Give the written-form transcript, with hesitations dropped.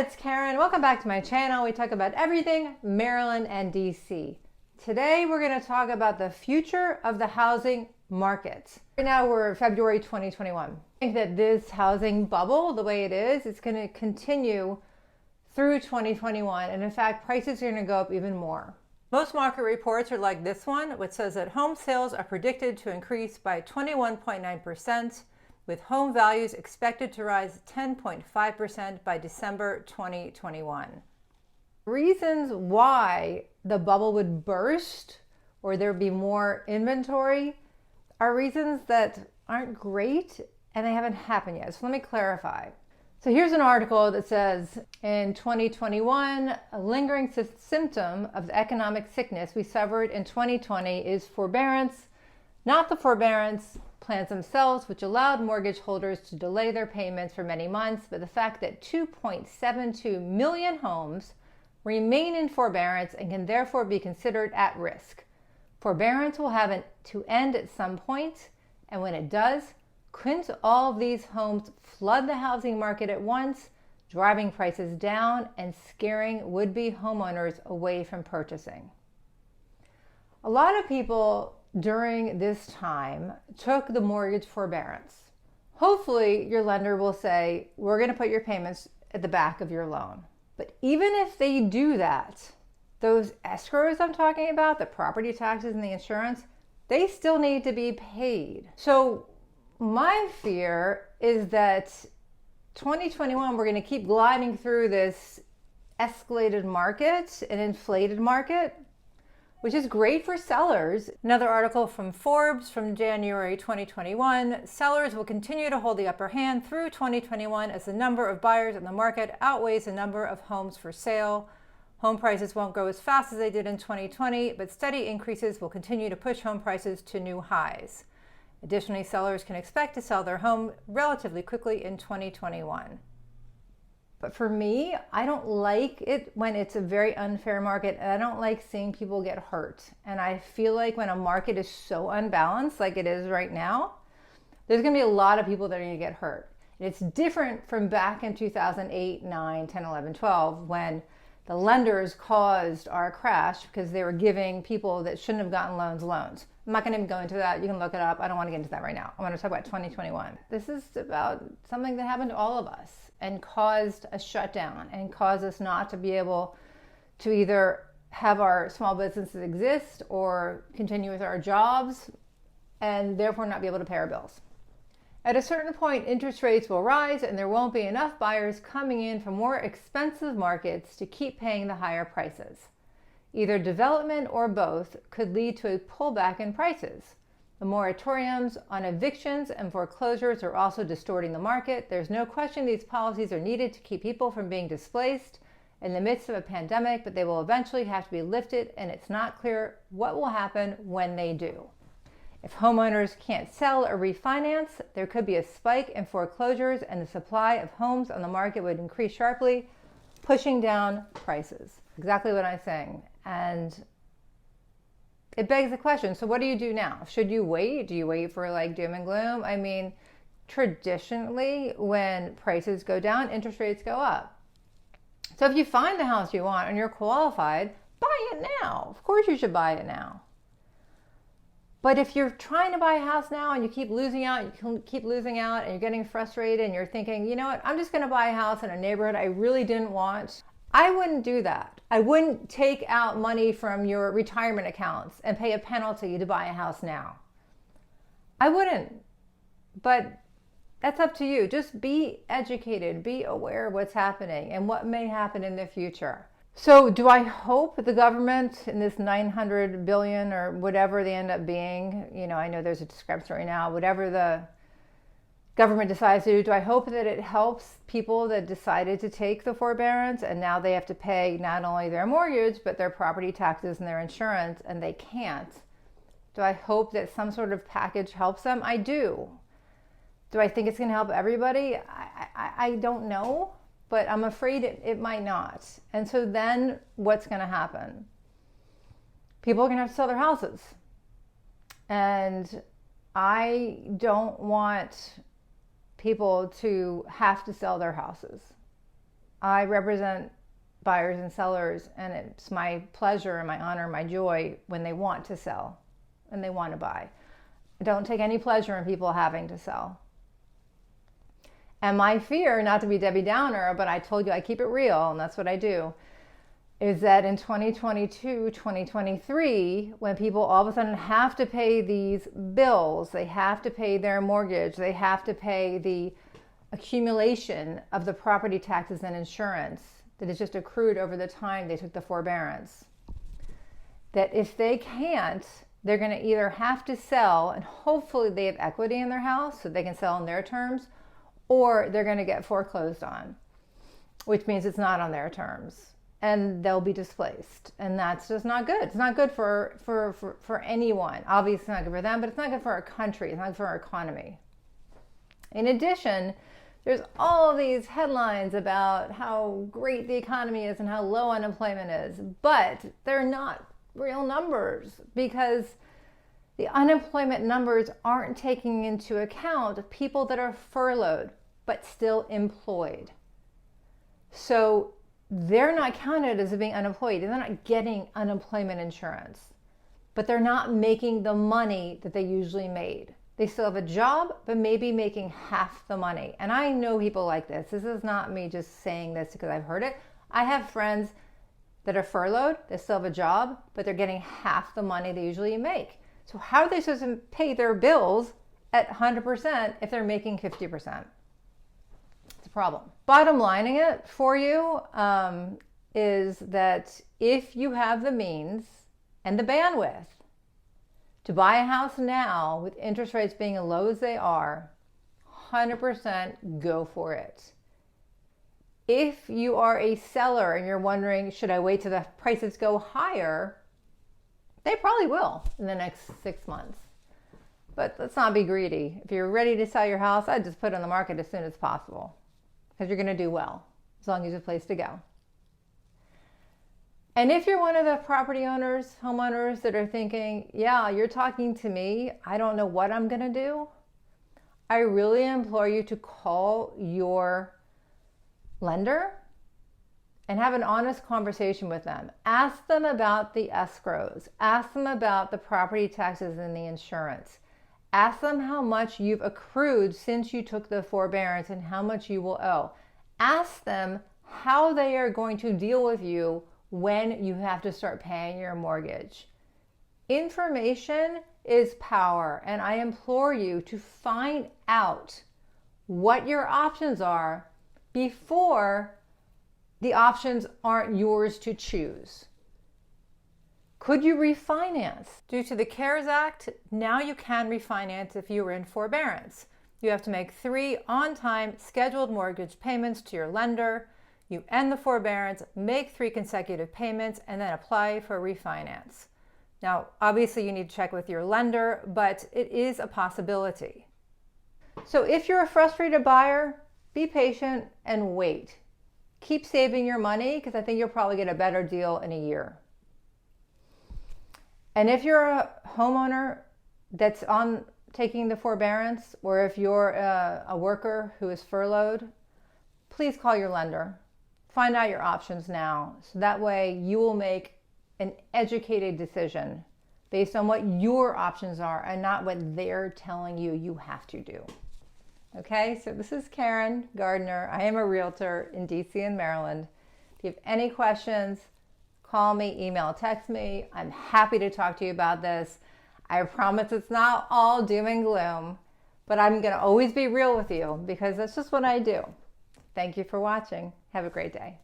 it's Caryn. Welcome back to my channel. We talk about everything Maryland and DC. Today we're going to talk about the future of the housing market. Right now we're February 2021. I think that this housing bubble, the way it is, it's going to continue through 2021. And in fact, prices are going to go up even more. Most market reports are like this one, which says that home sales are predicted to increase by 21.9%. with home values expected to rise 10.5% by December 2021. Reasons why the bubble would burst or there would be more inventory are reasons that aren't great and they haven't happened yet. So let me clarify. So here's an article that says, in 2021, a lingering symptom of the economic sickness we suffered in 2020 is forbearance, not the forbearance plans themselves, which allowed mortgage holders to delay their payments for many months, but the fact that 2.72 million homes remain in forbearance and can therefore be considered at risk. Forbearance will have to end at some point, and when it does, couldn't all of these homes flood the housing market at once, driving prices down and scaring would-be homeowners away from purchasing? A lot of people during this time took the mortgage forbearance. Hopefully your lender will say, we're going to put your payments at the back of your loan. But even if they do that, those escrows I'm talking about, the property taxes and the insurance, they still need to be paid. So my fear is that 2021, we're going to keep gliding through this escalated market, an inflated market, which is great for sellers. Another article from Forbes from January 2021, sellers will continue to hold the upper hand through 2021 as the number of buyers in the market outweighs the number of homes for sale. Home prices won't grow as fast as they did in 2020, but steady increases will continue to push home prices to new highs. Additionally, sellers can expect to sell their home relatively quickly in 2021. But for me, I don't like it when it's a very unfair market, and I don't like seeing people get hurt. And I feel like when a market is so unbalanced like it is right now, there's going to be a lot of people that are going to get hurt. And it's different from back in 2008, 9, 10, 11, 12, when the lenders caused our crash because they were giving people that shouldn't have gotten loans. I'm not going to even go into that. You can look it up. I don't want to get into that right now. I want to talk about 2021. This is about something that happened to all of us and caused a shutdown and caused us not to be able to either have our small businesses exist or continue with our jobs and therefore not be able to pay our bills. At a certain point, interest rates will rise and there won't be enough buyers coming in from more expensive markets to keep paying the higher prices. Either development or both could lead to a pullback in prices. The moratoriums on evictions and foreclosures are also distorting the market. There's no question these policies are needed to keep people from being displaced in the midst of a pandemic, but they will eventually have to be lifted, and it's not clear what will happen when they do. If homeowners can't sell or refinance, there could be a spike in foreclosures and the supply of homes on the market would increase sharply, pushing down prices. Exactly what I'm saying. And it begs the question, so what do you do now? Should you wait? Do you wait for like doom and gloom? I mean, traditionally, when prices go down, interest rates go up. So if you find the house you want and you're qualified, buy it now. Of course you should buy it now. But if you're trying to buy a house now and you keep losing out, and you're getting frustrated and you're thinking, you know what, I'm just going to buy a house in a neighborhood I really didn't want, I wouldn't do that. I wouldn't take out money from your retirement accounts and pay a penalty to buy a house now. I wouldn't. But that's up to you. Just be educated, be aware of what's happening and what may happen in the future. So do I hope the government in this $900 billion or whatever they end up being, I know there's a discrepancy right now, whatever the government decides to do I hope that it helps people that decided to take the forbearance and now they have to pay not only their mortgage, but their property taxes and their insurance, and they can't? Do I hope that some sort of package helps them? I do. Do I think it's going to help everybody? I don't know, but I'm afraid it might not. And so then what's going to happen? People are going to have to sell their houses. And I don't want people to have to sell their houses. I represent buyers and sellers, and it's my pleasure and my honor and my joy when they want to sell and they want to buy. I don't take any pleasure in people having to sell. And my fear, not to be Debbie Downer, but I told you I keep it real, and that's what I do, is that in 2022, 2023, when people all of a sudden have to pay these bills, they have to pay their mortgage, they have to pay the accumulation of the property taxes and insurance that is just accrued over the time they took the forbearance, that if they can't, they're going to either have to sell, and hopefully they have equity in their house so they can sell on their terms, or they're going to get foreclosed on, which means it's not on their terms, and they'll be displaced. And that's just not good. It's not good for anyone. Obviously, it's not good for them, but it's not good for our country. It's not good for our economy. In addition, there's all of these headlines about how great the economy is and how low unemployment is, but they're not real numbers, because the unemployment numbers aren't taking into account people that are furloughed but still employed. So they're not counted as being unemployed. They're not getting unemployment insurance, but they're not making the money that they usually made. They still have a job, but maybe making half the money. And I know people like this. This is not me just saying this because I've heard it. I have friends that are furloughed, they still have a job, but they're getting half the money they usually make. So how are they supposed to pay their bills at 100% if they're making 50%? It's a problem. Bottom lining it for you is that if you have the means and the bandwidth to buy a house now with interest rates being as low as they are, 100% go for it. If you are a seller and you're wondering, should I wait till the prices go higher? They probably will in the next 6 months. But let's not be greedy. If you're ready to sell your house, I'd just put it on the market as soon as possible, because you're going to do well as long as you have a place to go. And if you're one of the property owners, homeowners that are thinking, yeah, you're talking to me, I don't know what I'm going to do, I really implore you to call your lender and have an honest conversation with them. Ask them about the escrows. Ask them about the property taxes and the insurance. Ask them how much you've accrued since you took the forbearance and how much you will owe. Ask them how they are going to deal with you when you have to start paying your mortgage. Information is power, and I implore you to find out what your options are before the options aren't yours to choose. Could you refinance? Due to the CARES Act, now you can refinance if you were in forbearance. You have to make 3 on-time scheduled mortgage payments to your lender. You end the forbearance, make 3 consecutive payments, and then apply for refinance. Now, obviously you need to check with your lender, but it is a possibility. So if you're a frustrated buyer, be patient and wait. Keep saving your money, because I think you'll probably get a better deal in a year. And if you're a homeowner that's on taking the forbearance, or if you're a worker who is furloughed, please call your lender. Find out your options now, so that way you will make an educated decision based on what your options are and not what they're telling you you have to do. Okay, so this is Caryn Gardiner. I am a realtor in DC and Maryland. If you have any questions, call me, email, text me. I'm happy to talk to you about this. I promise it's not all doom and gloom, but I'm going to always be real with you because that's just what I do. Thank you for watching. Have a great day.